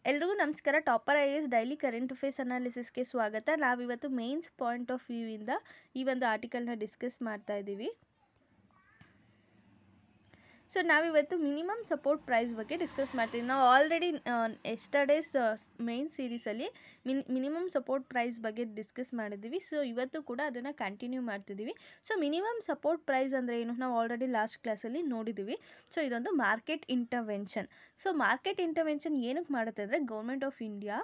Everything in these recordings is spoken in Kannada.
ಎಲ್ರಿಗೂ ನಮಸ್ಕಾರ. Topper I S daily current affairs ಅನಾಲಿಸಿಸ್ಗೆ ಸ್ವಾಗತ. ನಾವಿವತ್ತು ಮೇನ್ಸ್ ಪಾಯಿಂಟ್ ಆಫ್ ವ್ಯೂ ಇಂದ ಈ ಒಂದು ಆರ್ಟಿಕಲ್ನ ಡಿಸ್ಕಸ್ ಮಾಡ್ತಾ ಇದ್ದೀವಿ. ಸೊ ನಾವಿವತ್ತು ಮಿನಿಮಮ್ ಸಪೋರ್ಟ್ ಪ್ರೈಸ್ ಬಗ್ಗೆ ಡಿಸ್ಕಸ್ ಮಾಡ್ತೀವಿ. ನಾವು ಆಲ್ರೆಡಿ ಎಸ್ಟರ್ಡೇಸ್ ಮೇನ್ ಸೀರೀಸಲ್ಲಿ ಮಿನಿಮಮ್ ಸಪೋರ್ಟ್ ಪ್ರೈಸ್ ಬಗ್ಗೆ ಡಿಸ್ಕಸ್ ಮಾಡಿದ್ದೀವಿ. ಸೊ ಇವತ್ತು ಕೂಡ ಅದನ್ನು ಕಂಟಿನ್ಯೂ ಮಾಡ್ತಿದ್ದೀವಿ. ಸೊ ಮಿನಿಮಮ್ ಸಪೋರ್ಟ್ ಪ್ರೈಸ್ ಅಂದರೆ ಏನು, ನಾವು ಆಲ್ರೆಡಿ ಲಾಸ್ಟ್ ಕ್ಲಾಸಲ್ಲಿ ನೋಡಿದ್ದೀವಿ. ಸೊ ಇದೊಂದು market intervention. So market intervention ಏನಕ್ಕೆ ಮಾಡುತ್ತೆ ಅಂದರೆ, government of India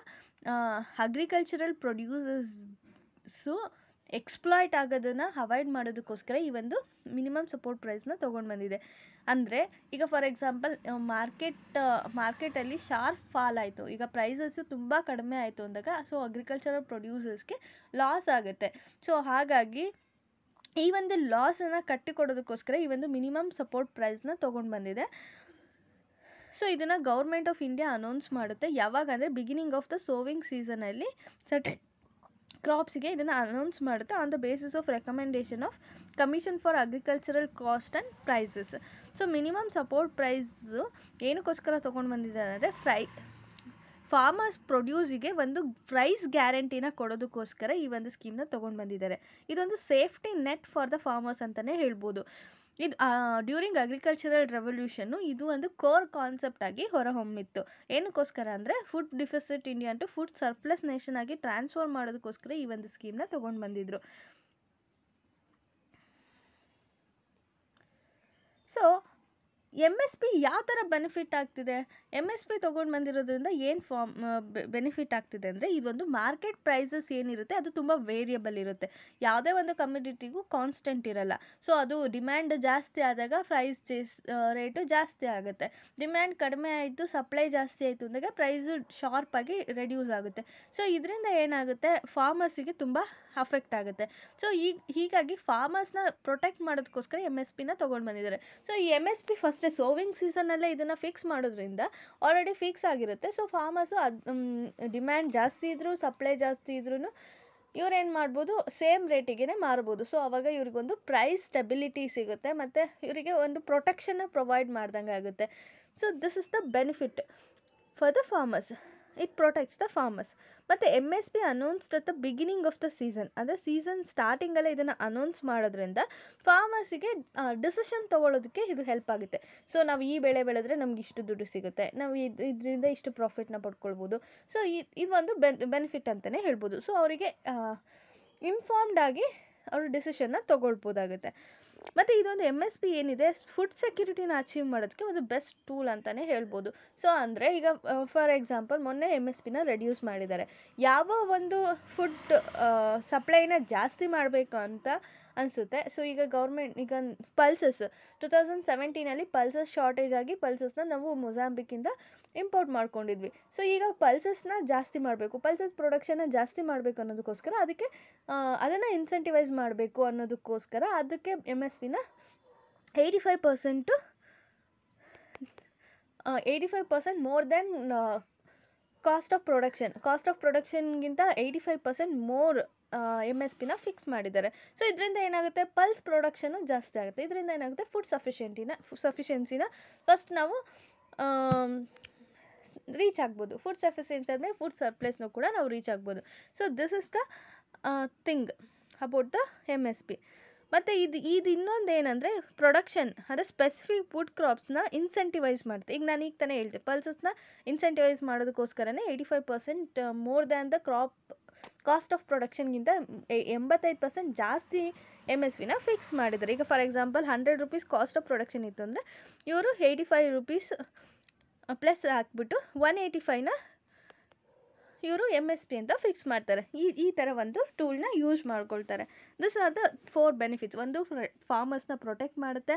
agricultural producers exploit ಆಗೋದನ್ನು ಅವಾಯ್ಡ್ ಮಾಡೋದಕ್ಕೋಸ್ಕರ ಈ ಒಂದು ಮಿನಿಮಮ್ ಸಪೋರ್ಟ್ ಪ್ರೈಸ್ನ ತೊಗೊಂಡು ಬಂದಿದೆ. ಅಂದರೆ ಈಗ ಫಾರ್ ಎಕ್ಸಾಂಪಲ್ ಮಾರ್ಕೆಟಲ್ಲಿ ಶಾರ್ಪ್ ಫಾಲ್ ಆಯಿತು, ಈಗ ಪ್ರೈಸಸ್ಸು ತುಂಬ ಕಡಿಮೆ ಆಯಿತು ಅಂದಾಗ ಸೊ ಅಗ್ರಿಕಲ್ಚರಲ್ ಪ್ರೊಡ್ಯೂಸರ್ಸ್ಗೆ ಲಾಸ್ ಆಗುತ್ತೆ. ಸೊ ಹಾಗಾಗಿ ಈ ಒಂದು ಲಾಸನ್ನು ಕಟ್ಟಿಕೊಡೋದಕ್ಕೋಸ್ಕರ ಈ ಒಂದು ಮಿನಿಮಮ್ ಸಪೋರ್ಟ್ ಪ್ರೈಸ್ನ ತೊಗೊಂಡು ಬಂದಿದೆ. ಸೊ ಇದನ್ನು ಗೌರ್ಮೆಂಟ್ ಆಫ್ ಇಂಡಿಯಾ ಅನೌನ್ಸ್ ಮಾಡುತ್ತೆ. ಯಾವಾಗ ಅಂದರೆ ಬಿಗಿನಿಂಗ್ ಆಫ್ ದ ಸೋವಿಂಗ್ ಸೀಸನಲ್ಲಿ ಸರ್ಟನ್ ಕ್ರಾಪ್ಸ್ಗೆ ಇದನ್ನು ಅನೌನ್ಸ್ ಮಾಡುತ್ತೆ on the basis of recommendation of commission for agricultural cost and prices. So minimum support price ಏನಕ್ಕೋಸ್ಕರ ತೊಗೊಂಡು ಬಂದಿದ್ದಾರೆ ಅಂದರೆ ಫಾರ್ಮರ್ಸ್ ಪ್ರೊಡ್ಯೂಸಿಗೆ ಒಂದು ಪ್ರೈಸ್ ಗ್ಯಾರಂಟಿನ ಕೊಡೋದಕ್ಕೋಸ್ಕರ ಈ ಒಂದು ಸ್ಕೀಮ್ನ ತೊಗೊಂಡು ಬಂದಿದ್ದಾರೆ. ಇದೊಂದು safety net for the farmers ಅಂತಲೇ ಹೇಳ್ಬೋದು. ಇದು ಡ್ಯೂರಿಂಗ್ ಅಗ್ರಿಕಲ್ಚರಲ್ ರೆವಲ್ಯೂಷನ್ನು ಇದು ಒಂದು ಕೋರ್ ಕಾನ್ಸೆಪ್ಟ್ ಆಗಿ ಹೊರಹೊಮ್ಮಿತ್ತು. ಏನಕ್ಕೋಸ್ಕರ ಅಂದರೆ ಫುಡ್ ಡಿಫಿಸಿಟ್ ಇಂಡಿಯಾ ಅಂಟು ಫುಡ್ ಸರ್ಪ್ಲಸ್ ನೇಷನ್ ಆಗಿ ಟ್ರಾನ್ಸ್ಫಾರ್ಮ್ ಮಾಡೋದಕ್ಕೋಸ್ಕರ ಈ ಒಂದು ಸ್ಕೀಮ್ನ ತೊಗೊಂಡು ಬಂದಿದ್ರು. ಸೊ MSP ಯಾವ ಥರ ಬೆನಿಫಿಟ್ ಆಗ್ತಿದೆ, MSP ತೊಗೊಂಡು ಬಂದಿರೋದ್ರಿಂದ ಏನು ಬೆನಿಫಿಟ್ ಆಗ್ತಿದೆ ಅಂದರೆ, ಇದೊಂದು ಮಾರ್ಕೆಟ್ ಪ್ರೈಸಸ್ ಏನಿರುತ್ತೆ ಅದು ತುಂಬ ವೇರಿಯಬಲ್ ಇರುತ್ತೆ. ಯಾವುದೇ ಒಂದು ಕಮ್ಯುನಿಟಿಗೂ ಕಾನ್ಸ್ಟೆಂಟ್ ಇರಲ್ಲ. ಸೊ ಅದು ಡಿಮ್ಯಾಂಡ್ ಜಾಸ್ತಿ ಆದಾಗ ಪ್ರೈಸ್ ರೇಟು ಜಾಸ್ತಿ ಆಗುತ್ತೆ. ಡಿಮ್ಯಾಂಡ್ ಕಡಿಮೆ ಆಯಿತು, ಸಪ್ಲೈ ಜಾಸ್ತಿ ಆಯಿತು ಅಂದಾಗ ಪ್ರೈಸು ಶಾರ್ಪಾಗಿ ರೆಡ್ಯೂಸ್ ಆಗುತ್ತೆ. ಸೊ ಇದರಿಂದ ಏನಾಗುತ್ತೆ, ಫಾರ್ಮರ್ಸಿಗೆ ತುಂಬ ಅಫೆಕ್ಟ್ ಆಗುತ್ತೆ. ಸೊ ಹೀಗಾಗಿ ಫಾರ್ಮರ್ಸ್ನ ಪ್ರೊಟೆಕ್ಟ್ ಮಾಡೋದಕ್ಕೋಸ್ಕರ MSPನ ತೊಗೊಂಡು ಬಂದಿದ್ದಾರೆ. ಸೊ ಈ MSP ಫಸ್ಟ್ ಸೋವಿಂಗ್ ಸೀಸನಲ್ಲೇ ಇದನ್ನು ಫಿಕ್ಸ್ ಮಾಡೋದ್ರಿಂದ ಆಲ್ರೆಡಿ ಫಿಕ್ಸ್ ಆಗಿರುತ್ತೆ. ಸೊ ಫಾರ್ಮರ್ಸು ಡಿಮ್ಯಾಂಡ್ ಜಾಸ್ತಿ ಇದ್ದರೂ ಸಪ್ಲೈ ಜಾಸ್ತಿ ಇದ್ರೂ ಇವ್ರೇನು ಮಾಡ್ಬೋದು, ಸೇಮ್ ರೇಟಿಗೆ ಮಾರ್ಬೋದು. ಸೊ ಅವಾಗ ಇವ್ರಿಗೊಂದು ಪ್ರೈಸ್ ಸ್ಟೆಬಿಲಿಟಿ ಸಿಗುತ್ತೆ ಮತ್ತು ಇವರಿಗೆ ಒಂದು ಪ್ರೊಟೆಕ್ಷನ್ನ ಪ್ರೊವೈಡ್ ಮಾಡ್ದಂಗೆ ಆಗುತ್ತೆ. So this is the benefit for the farmers. It protects the farmers. ಮತ್ತು MSP announced at the beginning of the season, ಅಂದರೆ ಸೀಸನ್ ಸ್ಟಾರ್ಟಿಂಗಲ್ಲೇ ಇದನ್ನು ಅನೌನ್ಸ್ ಮಾಡೋದ್ರಿಂದ ಫಾರ್ಮರ್ಸಿಗೆ ಡಿಸಿಷನ್ ತೊಗೊಳ್ಳೋದಕ್ಕೆ ಇದು ಹೆಲ್ಪ್ ಆಗುತ್ತೆ. ಸೊ ನಾವು ಈ ಬೆಳೆ ಬೆಳೆದ್ರೆ ನಮ್ಗೆ ಇಷ್ಟು ದುಡ್ಡು ಸಿಗುತ್ತೆ, ನಾವು ಇದರಿಂದ ಇಷ್ಟು ಪ್ರಾಫಿಟ್ನ ಪಡ್ಕೊಳ್ಬೋದು. ಸೊ ಇದೊಂದು ಬೆನಿಫಿಟ್ ಅಂತಲೇ ಹೇಳ್ಬೋದು. ಸೊ ಅವರಿಗೆ ಇನ್ಫಾರ್ಮ್ಡ್ ಆಗಿ ಅವರು ಡಿಸಿಷನ್ನ ತೊಗೊಳ್ಬೋದಾಗುತ್ತೆ. ಮತ್ತು ಇದೊಂದು MSP ಏನಿದೆ, ಫುಡ್ ಸೆಕ್ಯೂರಿಟಿನ ಅಚೀವ್ ಮಾಡೋದಕ್ಕೆ ಒಂದು ಬೆಸ್ಟ್ ಟೂಲ್ ಅಂತಲೇ ಹೇಳ್ಬೋದು. ಸೊ ಅಂದರೆ ಈಗ ಫಾರ್ ಎಕ್ಸಾಂಪಲ್ ಮೊನ್ನೆ MSPನ ರೆಡ್ಯೂಸ್ ಮಾಡಿದ್ದಾರೆ. ಯಾವ ಒಂದು ಫುಡ್ ಸಪ್ಲೈನ ಜಾಸ್ತಿ ಮಾಡಬೇಕು ಅಂತ ಅನಿಸುತ್ತೆ. ಸೊ ಈಗ ಗೌರ್ಮೆಂಟ್ ಈಗ ಪಲ್ಸಸ್ 2017 ಪಲ್ಸಸ್ ಶಾರ್ಟೇಜ್ ಆಗಿ ಪಲ್ಸಸ್ನ ನಾವು ಮೊಜಾಂಬಿಕ್ಕಿಂದ ಇಂಪೋರ್ಟ್ ಮಾಡ್ಕೊಂಡಿದ್ವಿ. ಸೊ ಈಗ ಪಲ್ಸಸ್ನ ಜಾಸ್ತಿ ಮಾಡಬೇಕು, ಪಲ್ಸಸ್ ಪ್ರೊಡಕ್ಷನ್ನ ಜಾಸ್ತಿ ಮಾಡಬೇಕು ಅನ್ನೋದಕ್ಕೋಸ್ಕರ ಅದನ್ನು ಇನ್ಸೆಂಟಿವೈಸ್ ಮಾಡಬೇಕು ಅನ್ನೋದಕ್ಕೋಸ್ಕರ ಅದಕ್ಕೆ MSPನ 85% ಮೋರ್ ದೆನ್ ಕಾಸ್ಟ್ ಆಫ್ ಪ್ರೊಡಕ್ಷನ್ಗಿಂತ 85% ಮೋರ್ MSPನ ಫಿಕ್ಸ್ ಮಾಡಿದ್ದಾರೆ. ಸೊ ಇದರಿಂದ ಏನಾಗುತ್ತೆ, ಪಲ್ಸ್ ಪ್ರೊಡಕ್ಷನು ಜಾಸ್ತಿ ಆಗುತ್ತೆ. ಇದರಿಂದ ಏನಾಗುತ್ತೆ, ಫುಡ್ ಸಫಿಷಿಯನ್ಸಿನ ಫಸ್ಟ್ ನಾವು ರೀಚ್ ಆಗ್ಬೋದು. ಫುಡ್ ಸಫಿಷಿಯನ್ಸಿ ಆದಮೇಲೆ ಫುಡ್ ಸರ್ಪ್ಲಸ್ನೂ ಕೂಡ ನಾವು ರೀಚ್ ಆಗ್ಬೋದು. So this is the thing about the MSP. ಮತ್ತು ಇದು ಇನ್ನೊಂದು ಏನಂದರೆ, ಪ್ರೊಡಕ್ಷನ್ ಅಂದರೆ ಸ್ಪೆಸಿಫಿಕ್ ಫುಡ್ ಕ್ರಾಪ್ಸ್ನ ಇನ್ಸೆಂಟಿವೈಸ್ ಮಾಡುತ್ತೆ. ಈಗ ನಾನು ಈಗ ತಾನೇ ಹೇಳ್ತೆ, ಪಲ್ಸಸ್ನ ಇನ್ಸೆಂಟಿವೈಸ್ ಮಾಡೋದಕ್ಕೋಸ್ಕರನೇ 85% more than the cost of ಪ್ರೊಡಕ್ಷನ್ಗಿಂತ 85% ಜಾಸ್ತಿ MSPನ ಫಿಕ್ಸ್ ಮಾಡಿದ್ದಾರೆ. ಈಗ for example 100 rupees cost of production ಇತ್ತು ಅಂದರೆ ಇವರು 85 ರೂಪೀಸ್ ಪ್ಲಸ್ ಹಾಕ್ಬಿಟ್ಟು 185ನ ಇವರು MSP ಅಂತ ಫಿಕ್ಸ್ ಮಾಡ್ತಾರೆ. ಈ ಥರ ಒಂದು ಟೂಲ್ನ ಯೂಸ್ ಮಾಡ್ಕೊಳ್ತಾರೆ. This are the 4 benefits. ಒಂದು, ಫಾರ್ಮರ್ಸ್ನ ಪ್ರೊಟೆಕ್ಟ್ ಮಾಡುತ್ತೆ,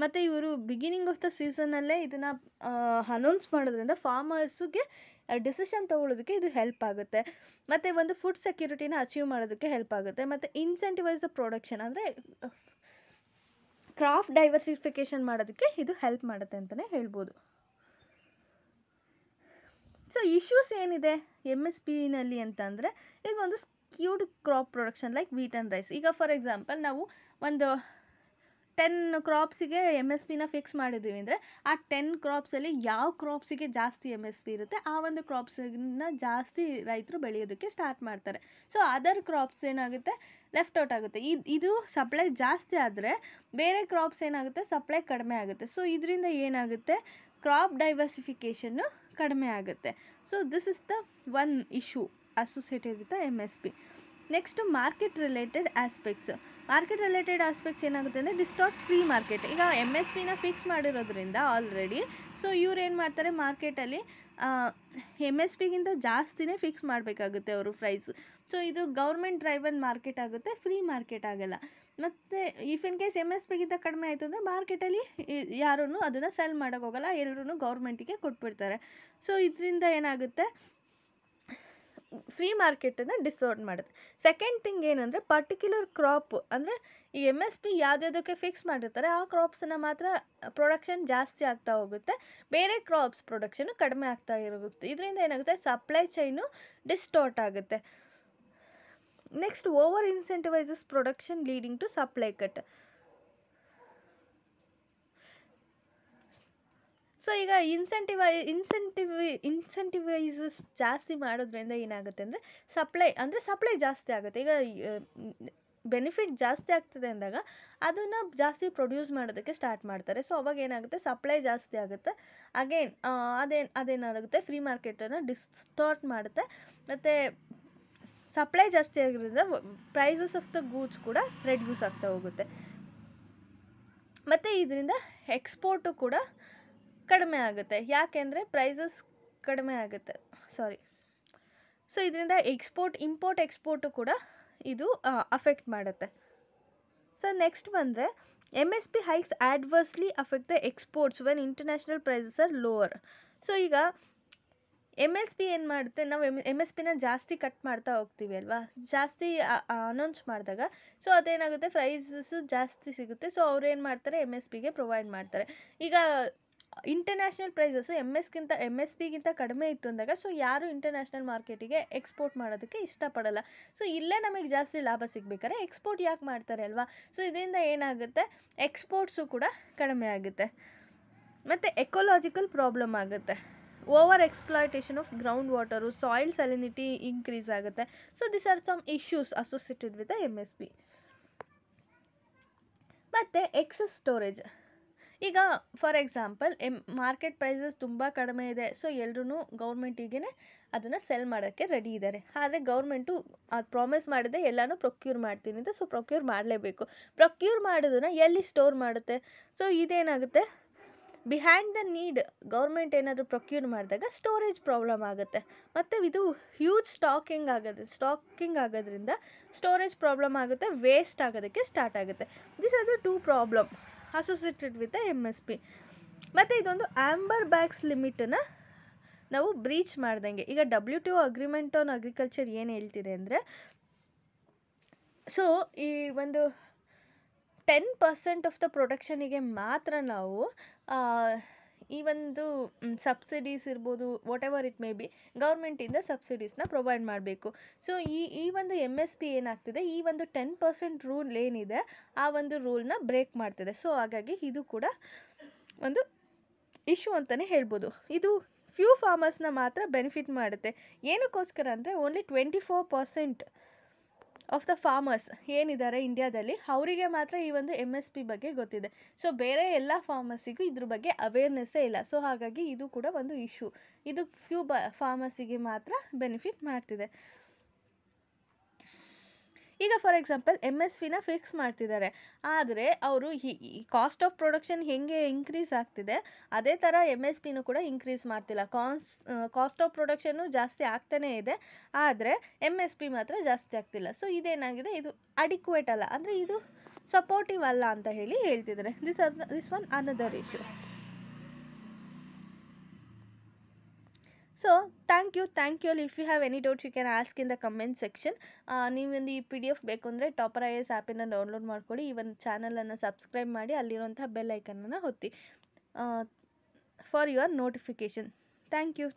ಮತ್ತು ಇವರು ಬಿಗಿನಿಂಗ್ ಆಫ್ ದ ಸೀಸನಲ್ಲೇ ಇದನ್ನು ಅನೌನ್ಸ್ ಮಾಡೋದ್ರಿಂದ ಫಾರ್ಮರ್ಸಿಗೆ ಡಿಸಿಷನ್ ತೊಗೊಳ್ಳೋದಕ್ಕೆ ಇದು ಹೆಲ್ಪ್ ಆಗುತ್ತೆ. ಮತ್ತು ಒಂದು ಫುಡ್ ಸೆಕ್ಯೂರಿಟಿನ ಅಚೀವ್ ಮಾಡೋದಕ್ಕೆ ಹೆಲ್ಪ್ ಆಗುತ್ತೆ. ಮತ್ತು ಇನ್ಸೆಂಟಿವೈಸ್ ದ ಪ್ರೊಡಕ್ಷನ್ ಅಂದರೆ ಕ್ರಾಪ್ ಡೈವರ್ಸಿಫಿಕೇಷನ್ ಮಾಡೋದಕ್ಕೆ ಇದು ಹೆಲ್ಪ್ ಮಾಡುತ್ತೆ ಅಂತಲೇ ಹೇಳ್ಬೋದು. ಸೊ ಇಶ್ಯೂಸ್ ಏನಿದೆ MSPನಲ್ಲಿ ಅಂತಂದರೆ, ಈಗ ಒಂದು skewed crop production like wheat and rice. ಈಗ ಫಾರ್ ಎಕ್ಸಾಂಪಲ್ ನಾವು ಒಂದು 10 ಕ್ರಾಪ್ಸಿಗೆ MSPನ ಫಿಕ್ಸ್ ಮಾಡಿದ್ದೀವಿ ಅಂದರೆ ಆ 10 ಕ್ರಾಪ್ಸಲ್ಲಿ ಯಾವ ಕ್ರಾಪ್ಸಿಗೆ ಜಾಸ್ತಿ MSP ಇರುತ್ತೆ ಆ ಒಂದು ಕ್ರಾಪ್ಸನ್ನ ಜಾಸ್ತಿ ರೈತರು ಬೆಳೆಯೋದಕ್ಕೆ ಸ್ಟಾರ್ಟ್ ಮಾಡ್ತಾರೆ. ಸೊ ಅದರ್ ಕ್ರಾಪ್ಸ್ ಏನಾಗುತ್ತೆ ಲೆಫ್ಟ್ ಔಟ್ ಆಗುತ್ತೆ. ಇದು ಸಪ್ಲೈ ಜಾಸ್ತಿ ಆದರೆ ಬೇರೆ ಕ್ರಾಪ್ಸ್ ಏನಾಗುತ್ತೆ ಸಪ್ಲೈ ಕಡಿಮೆ ಆಗುತ್ತೆ. ಸೊ ಇದರಿಂದ ಏನಾಗುತ್ತೆ ಕ್ರಾಪ್ ಡೈವರ್ಸಿಫಿಕೇಷನ್ನು ಕಡಿಮೆ ಆಗುತ್ತೆ. So this is the one issue associated with the MSP. Next market related aspects. Market related aspects ಏನಾಗುತ್ತೆ ಅಂದರೆ ಡಿಸ್ಟಾರ್ಟ್ಸ್ ಫ್ರೀ ಮಾರ್ಕೆಟ್. ಈಗ MSPನ ಫಿಕ್ಸ್ ಮಾಡಿರೋದ್ರಿಂದ ಆಲ್ರೆಡಿ ಸೊ ಇವ್ರು ಏನು ಮಾಡ್ತಾರೆ ಮಾರ್ಕೆಟಲ್ಲಿ MSPಗಿಂತ ಜಾಸ್ತಿನೇ ಫಿಕ್ಸ್ ಮಾಡಬೇಕಾಗುತ್ತೆ ಅವರು ಪ್ರೈಸ್. ಸೊ ಇದು ಗೌರ್ಮೆಂಟ್ ಡ್ರೈವನ್ ಮಾರ್ಕೆಟ್ ಆಗುತ್ತೆ, ಫ್ರೀ ಮಾರ್ಕೆಟ್ ಆಗಲ್ಲ. ಮತ್ತು ಇಫ್ ಇನ್ ಕೇಸ್ MSPಗಿಂತ ಕಡಿಮೆ ಆಯಿತು ಅಂದರೆ ಮಾರ್ಕೆಟಲ್ಲಿ ಯಾರೂ ಅದನ್ನು ಸೆಲ್ ಮಾಡೋಕೆ ಹೋಗಲ್ಲ, ಎಲ್ಲರೂ ಗೌರ್ಮೆಂಟಿಗೆ ಕೊಟ್ಬಿಡ್ತಾರೆ. ಸೊ ಇದರಿಂದ ಏನಾಗುತ್ತೆ ಫ್ರೀ ಮಾರ್ಕೆಟನ್ನು ಡಿಸಾರ್ಟ್ ಮಾಡುತ್ತೆ. ಸೆಕೆಂಡ್ ಥಿಂಗ್ ಏನಂದರೆ ಪರ್ಟಿಕ್ಯುಲರ್ ಕ್ರಾಪ್ ಅಂದರೆ ಈ MSP ಯಾವುದಕ್ಕೆ ಫಿಕ್ಸ್ ಮಾಡಿರ್ತಾರೆ ಆ ಕ್ರಾಪ್ಸನ್ನು ಮಾತ್ರ ಪ್ರೊಡಕ್ಷನ್ ಜಾಸ್ತಿ ಆಗ್ತಾ ಹೋಗುತ್ತೆ, ಬೇರೆ ಕ್ರಾಪ್ಸ್ ಪ್ರೊಡಕ್ಷನು ಕಡಿಮೆ ಆಗ್ತಾ ಇರುತ್ತೆ. ಇದರಿಂದ ಏನಾಗುತ್ತೆ ಸಪ್ಲೈ ಚೈನು ಡಿಸ್ಟಾರ್ಟ್ ಆಗುತ್ತೆ. Next over incentivises production leading to supply cut. So ಈಗ ಇನ್ಸೆಂಟಿವೈಸಸ್ ಜಾಸ್ತಿ ಮಾಡೋದ್ರಿಂದ ಏನಾಗುತ್ತೆ ಅಂದರೆ ಸಪ್ಲೈ ಜಾಸ್ತಿ ಆಗುತ್ತೆ. ಈಗ ಬೆನಿಫಿಟ್ ಜಾಸ್ತಿ ಆಗ್ತದೆ ಅಂದಾಗ ಅದನ್ನು ಜಾಸ್ತಿ ಪ್ರೊಡ್ಯೂಸ್ ಮಾಡೋದಕ್ಕೆ ಸ್ಟಾರ್ಟ್ ಮಾಡ್ತಾರೆ. ಸೊ ಅವಾಗ ಏನಾಗುತ್ತೆ ಸಪ್ಲೈ ಜಾಸ್ತಿ ಆಗುತ್ತೆ. ಅಗೇನ್ ಅದೇನಾಗುತ್ತೆ ಫ್ರೀ ಮಾರ್ಕೆಟನ್ನು ಡಿಸ್ಟಾರ್ಟ್ ಮಾಡುತ್ತೆ. ಮತ್ತು ಸಪ್ಲೈ ಜಾಸ್ತಿ ಆಗಿರೋದ್ರಿಂದ ಪ್ರೈಸಸ್ ಆಫ್ ದ ಗೂಡ್ಸ್ ಕೂಡ ರೆಡ್ಯೂಸ್ ಆಗ್ತಾ ಹೋಗುತ್ತೆ. ಮತ್ತು ಇದರಿಂದ ಎಕ್ಸ್ಪೋರ್ಟು ಕೂಡ ಕಡಿಮೆ ಆಗುತ್ತೆ. ಯಾಕೆಂದರೆ ಪ್ರೈಸಸ್ ಕಡಿಮೆ ಆಗುತ್ತೆ. ಸೊ ಇದರಿಂದ ಇಂಪೋರ್ಟ್ ಎಕ್ಸ್ಪೋರ್ಟು ಕೂಡ ಇದು ಅಫೆಕ್ಟ್ ಮಾಡುತ್ತೆ. ಸೊ ನೆಕ್ಸ್ಟ್ ಬಂದರೆ MSP hikes adversely affect the exports when international prices are lower. So ಈಗ MSP ಏನು ಮಾಡುತ್ತೆ, ನಾವು MSPನ ಜಾಸ್ತಿ ಕಟ್ ಮಾಡ್ತಾ ಹೋಗ್ತೀವಿ ಅಲ್ವಾ, ಜಾಸ್ತಿ ಅನೌನ್ಸ್ ಮಾಡಿದಾಗ ಸೊ ಅದೇನಾಗುತ್ತೆ ಪ್ರೈಸಸ್ಸು ಜಾಸ್ತಿ ಸಿಗುತ್ತೆ. ಸೊ ಅವ್ರು ಏನು ಮಾಡ್ತಾರೆ MSPಗೆ ಪ್ರೊವೈಡ್ ಮಾಡ್ತಾರೆ. ಈಗ ಇಂಟರ್ನ್ಯಾಷನಲ್ ಪ್ರೈಸಸ್ಸು MSPಗಿಂತ ಕಡಿಮೆ ಇತ್ತು ಅಂದಾಗ ಸೊ ಯಾರು ಇಂಟರ್ನ್ಯಾಷನಲ್ ಮಾರ್ಕೆಟಿಗೆ ಎಕ್ಸ್ಪೋರ್ಟ್ ಮಾಡೋದಕ್ಕೆ ಇಷ್ಟಪಡಲ್ಲ. ಸೊ ಇಲ್ಲೇ ನಮಗೆ ಜಾಸ್ತಿ ಲಾಭ ಸಿಗಬೇಕಾದ್ರೆ ಎಕ್ಸ್ಪೋರ್ಟ್ ಯಾಕೆ ಮಾಡ್ತಾರೆ ಅಲ್ವಾ. ಸೊ ಇದರಿಂದ ಏನಾಗುತ್ತೆ ಎಕ್ಸ್ಪೋರ್ಟ್ಸು ಕೂಡ ಕಡಿಮೆ ಆಗುತ್ತೆ. ಮತ್ತು ಎಕೋಲಾಜಿಕಲ್ ಪ್ರಾಬ್ಲಮ್ ಆಗುತ್ತೆ. Over exploitation of ground water, soil salinity increase ಆಗುತ್ತೆ. So this are some issues associated with the MSP. ಮತ್ತು ಎಕ್ಸಸ್ ಸ್ಟೋರೇಜ್. ಈಗ ಫಾರ್ ಎಕ್ಸಾಂಪಲ್ ಮಾರ್ಕೆಟ್ ಪ್ರೈಸಸ್ ತುಂಬ ಕಡಿಮೆ ಇದೆ, ಸೊ ಎಲ್ಲರೂ ಗೌರ್ಮೆಂಟಿಗೆ ಅದನ್ನು ಸೆಲ್ ಮಾಡೋಕ್ಕೆ ರೆಡಿ ಇದ್ದಾರೆ. ಆದರೆ ಗೌರ್ಮೆಂಟು ಅದು ಪ್ರಾಮಿಸ್ ಮಾಡಿದೆ ಎಲ್ಲನೂ ಪ್ರೊಕ್ಯೂರ್ ಮಾಡ್ತೀನಿ ಅಂತ. ಸೊ ಪ್ರೊಕ್ಯೂರ್ ಮಾಡಲೇಬೇಕು. ಪ್ರೊಕ್ಯೂರ್ ಮಾಡೋದನ್ನು ಎಲ್ಲಿ ಸ್ಟೋರ್ ಮಾಡುತ್ತೆ. ಸೊ ಇದೇನಾಗುತ್ತೆ ಬಿಹೈಂಡ್ ದ ನೀಡ್ ಗೌರ್ಮೆಂಟ್ ಏನಾದರೂ ಪ್ರೊಕ್ಯೂರ್ ಮಾಡಿದಾಗ ಸ್ಟೋರೇಜ್ ಪ್ರಾಬ್ಲಮ್ ಆಗುತ್ತೆ. ಮತ್ತು ಇದು ಹ್ಯೂಜ್ ಸ್ಟಾಕಿಂಗ್ ಆಗೋದ್ರಿಂದ ಸ್ಟೋರೇಜ್ ಪ್ರಾಬ್ಲಮ್ ಆಗುತ್ತೆ, ವೇಸ್ಟ್ ಆಗೋದಕ್ಕೆ ಸ್ಟಾರ್ಟ್ ಆಗುತ್ತೆ. This are the 2 problem associated with the MSP. ಮತ್ತು ಇದೊಂದು ಆಂಬರ್ ಬ್ಯಾಗ್ಸ್ ಲಿಮಿಟನ್ನು ನಾವು ಬ್ರೀಚ್ ಮಾಡ್ದಂಗೆ. ಈಗ WTO ಅಗ್ರಿಮೆಂಟ್ ಆನ್ ಅಗ್ರಿಕಲ್ಚರ್ ಏನು ಹೇಳ್ತಿದೆ ಅಂದರೆ ಸೊ ಈ ಒಂದು 10% ಆಫ್ ದ ಪ್ರೊಡಕ್ಷನಿಗೆ ಮಾತ್ರ ನಾವು ಈ ಒಂದು ಸಬ್ಸಿಡೀಸ್ ಇರ್ಬೋದು what ever it may be ಗೌರ್ಮೆಂಟಿಂದ ಸಬ್ಸಿಡೀಸ್ನ ಪ್ರೊವೈಡ್ ಮಾಡಬೇಕು. ಸೊ ಈ ಒಂದು MSP ಏನಾಗ್ತಿದೆ ಈ ಒಂದು 10% ರೂಲ್ ಏನಿದೆ ಆ ಒಂದು ರೂಲ್ನ ಬ್ರೇಕ್ ಮಾಡ್ತಿದೆ. ಸೊ ಹಾಗಾಗಿ ಇದು ಕೂಡ ಒಂದು ಇಶ್ಯೂ ಅಂತಲೇ ಹೇಳ್ಬೋದು. ಇದು ಫ್ಯೂ ಫಾರ್ಮರ್ಸ್ನ ಮಾತ್ರ ಬೆನಿಫಿಟ್ ಮಾಡುತ್ತೆ. ಏನಕ್ಕೋಸ್ಕರ ಅಂದರೆ ಓನ್ಲಿ 24% ಆಫ್ ದ ಫಾರ್ಮರ್ಸ್ ಏನಿದ್ದಾರೆ ಇಂಡಿಯಾದಲ್ಲಿ ಅವರಿಗೆ ಮಾತ್ರ ಈ ಒಂದು MSP ಬಗ್ಗೆ ಗೊತ್ತಿದೆ. ಸೊ ಬೇರೆ ಎಲ್ಲ ಫಾರ್ಮರ್ಸಿಗೂ ಇದ್ರ ಬಗ್ಗೆ ಅವೇರ್ನೆಸ್ಸೇ ಇಲ್ಲ. ಸೊ ಹಾಗಾಗಿ ಇದು ಕೂಡ ಒಂದು ಇಶ್ಯೂ. ಇದು ಫ್ಯೂ ಫಾರ್ಮರ್ಸಿಗೆ ಮಾತ್ರ ಬೆನಿಫಿಟ್ ಮಾಡ್ತಿದೆ. ಈಗ ಫಾರ್ ಎಕ್ಸಾಂಪಲ್ MSPನ ಫಿಕ್ಸ್ ಮಾಡ್ತಿದ್ದಾರೆ, ಆದರೆ ಅವರು ಈ ಕಾಸ್ಟ್ ಆಫ್ ಪ್ರೊಡಕ್ಷನ್ ಹೇಗೆ ಇನ್ಕ್ರೀಸ್ ಆಗ್ತಿದೆ ಅದೇ ಥರ MSPನೂ ಕೂಡ ಇನ್ಕ್ರೀಸ್ ಮಾಡ್ತಿಲ್ಲ. ಕಾಸ್ಟ್ ಆಫ್ ಪ್ರೊಡಕ್ಷನ್ನು ಜಾಸ್ತಿ ಆಗ್ತಾನೇ ಇದೆ, ಆದರೆ MSP ಮಾತ್ರ ಜಾಸ್ತಿ ಆಗ್ತಿಲ್ಲ. ಸೊ ಇದೇನಾಗಿದೆ ಇದು ಅಡಿಕ್ವೇಟ್ ಅಲ್ಲ, ಅಂದರೆ ಇದು ಸಪೋರ್ಟಿವ್ ಅಲ್ಲ ಅಂತ ಹೇಳ್ತಿದ್ದಾರೆ. This one another issue. So thank you. If you have any doubts you can ask in the comment section. ನೀವೊಂದು ಈ PDF ಬೇಕು ಅಂದರೆ ಟಾಪರ್ IAS ಆ್ಯಪನ್ನು ಡೌನ್ಲೋಡ್ ಮಾಡ್ಕೊಳ್ಳಿ. ಈ ಒಂದು ಚಾನಲನ್ನು ಸಬ್ಸ್ಕ್ರೈಬ್ ಮಾಡಿ ಅಲ್ಲಿರುವಂಥ ಬೆಲ್ ಐಕನನ್ನು ಒತ್ತಿ for your notification. Thank you